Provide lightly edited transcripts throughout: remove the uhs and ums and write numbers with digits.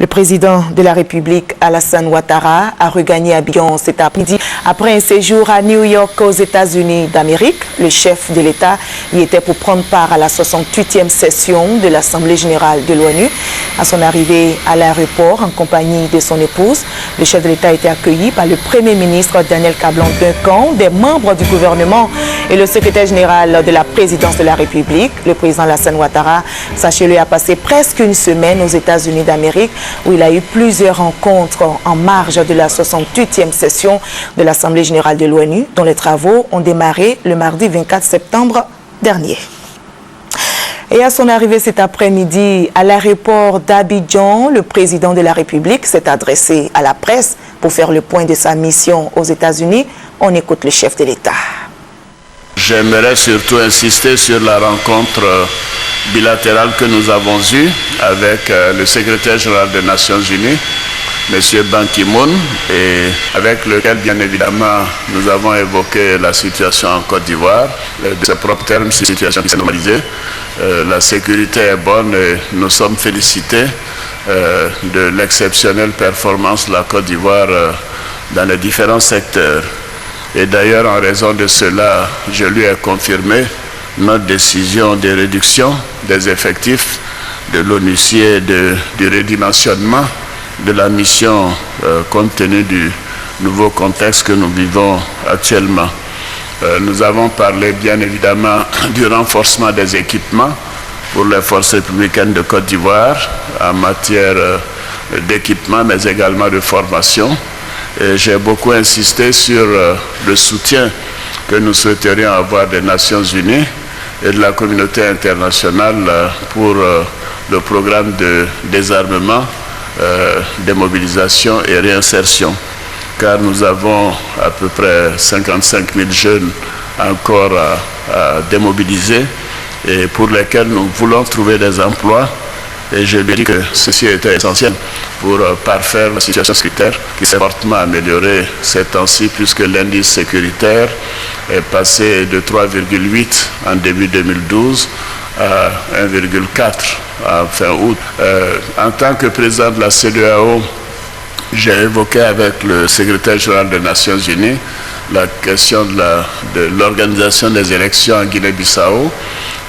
Le président de la République, Alassane Ouattara, a regagné Abidjan cet après-midi après un séjour à New York aux États-Unis d'Amérique. Le chef de l'État y était pour prendre part à la 68e session de l'Assemblée générale de l'ONU. À son arrivée à l'aéroport en compagnie de son épouse, le chef de l'État a été accueilli par le Premier ministre Daniel Kablan-Duncan, des membres du gouvernement et le secrétaire général de la présidence de la République. Le président Alassane Ouattara, sachez-le, a passé presque une semaine aux États-Unis d'Amérique où il a eu plusieurs rencontres en marge de la 68e session de l'Assemblée générale de l'ONU, dont les travaux ont démarré le mardi 24 septembre dernier. Et à son arrivée cet après-midi à l'aéroport d'Abidjan, le président de la République s'est adressé à la presse pour faire le point de sa mission aux États-Unis. On écoute le chef de l'État. J'aimerais surtout insister sur la rencontre bilatérale que nous avons eue avec le secrétaire général des Nations Unies, M. Ban Ki-moon, et avec lequel, bien évidemment, nous avons évoqué la situation en Côte d'Ivoire. De ses propres termes, c'est une situation qui s'est normalisée. La sécurité est bonne et nous sommes félicités de l'exceptionnelle performance de la Côte d'Ivoire dans les différents secteurs. Et d'ailleurs, en raison de cela, je lui ai confirmé notre décision de réduction des effectifs de l'ONUCI et du redimensionnement de la mission compte tenu du nouveau contexte que nous vivons actuellement. Nous avons parlé bien évidemment du renforcement des équipements pour les forces républicaines de Côte d'Ivoire en matière d'équipement mais également de formation. J'ai beaucoup insisté sur le soutien que nous souhaiterions avoir des Nations Unies et de la communauté internationale pour le programme de désarmement, démobilisation et réinsertion. Car nous avons à peu près 55 000 jeunes encore à démobiliser et pour lesquels nous voulons trouver des emplois. Et je lui ai dit que ceci était essentiel pour parfaire la situation sécuritaire qui s'est fortement améliorée ces temps-ci puisque l'indice sécuritaire est passé de 3,8 en début 2012 à 1,4 en fin août. En tant que président de la CEDEAO, j'ai évoqué avec le secrétaire général des Nations Unies la question de l'organisation des élections en Guinée-Bissau.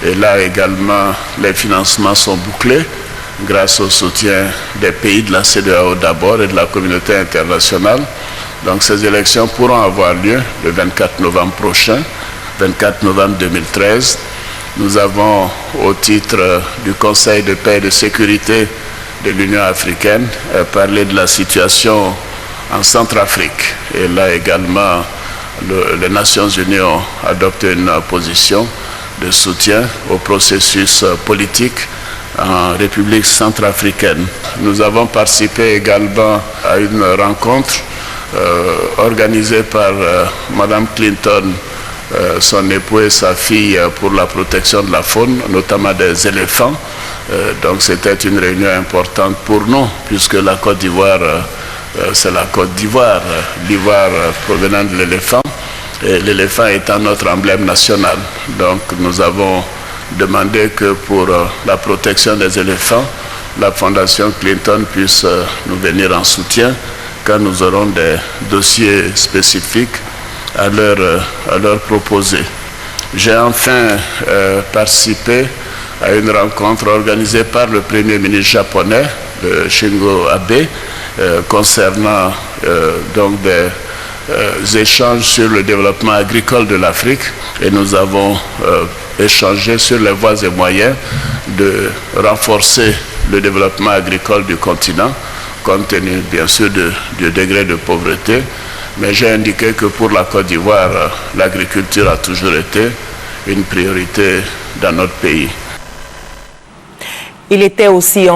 Et là également, les financements sont bouclés grâce au soutien des pays de la CEDEAO d'abord et de la communauté internationale. Donc ces élections pourront avoir lieu le 24 novembre prochain, 24 novembre 2013. Nous avons, au titre du Conseil de paix et de sécurité de l'Union africaine, parlé de la situation en Centrafrique. Et là également, les Nations Unies ont adopté une position de soutien au processus politique en République centrafricaine. Nous avons participé également à une rencontre organisée par Mme Clinton, son époux et sa fille pour la protection de la faune, notamment des éléphants. Donc c'était une réunion importante pour nous, puisque la Côte d'Ivoire, c'est la Côte d'Ivoire, l'ivoire provenant de l'éléphant, et l'éléphant étant notre emblème national. Donc nous avons demandé que pour la protection des éléphants, la Fondation Clinton puisse nous venir en soutien quand nous aurons des dossiers spécifiques à leur proposer. J'ai enfin participé à une rencontre organisée par le Premier ministre japonais, Shinzo Abe, concernant donc des échanges sur le développement agricole de l'Afrique, et nous avons échangé sur les voies et moyens de renforcer le développement agricole du continent, compte tenu bien sûr du degré de pauvreté. Mais j'ai indiqué que pour la Côte d'Ivoire, l'agriculture a toujours été une priorité dans notre pays. Il était aussi en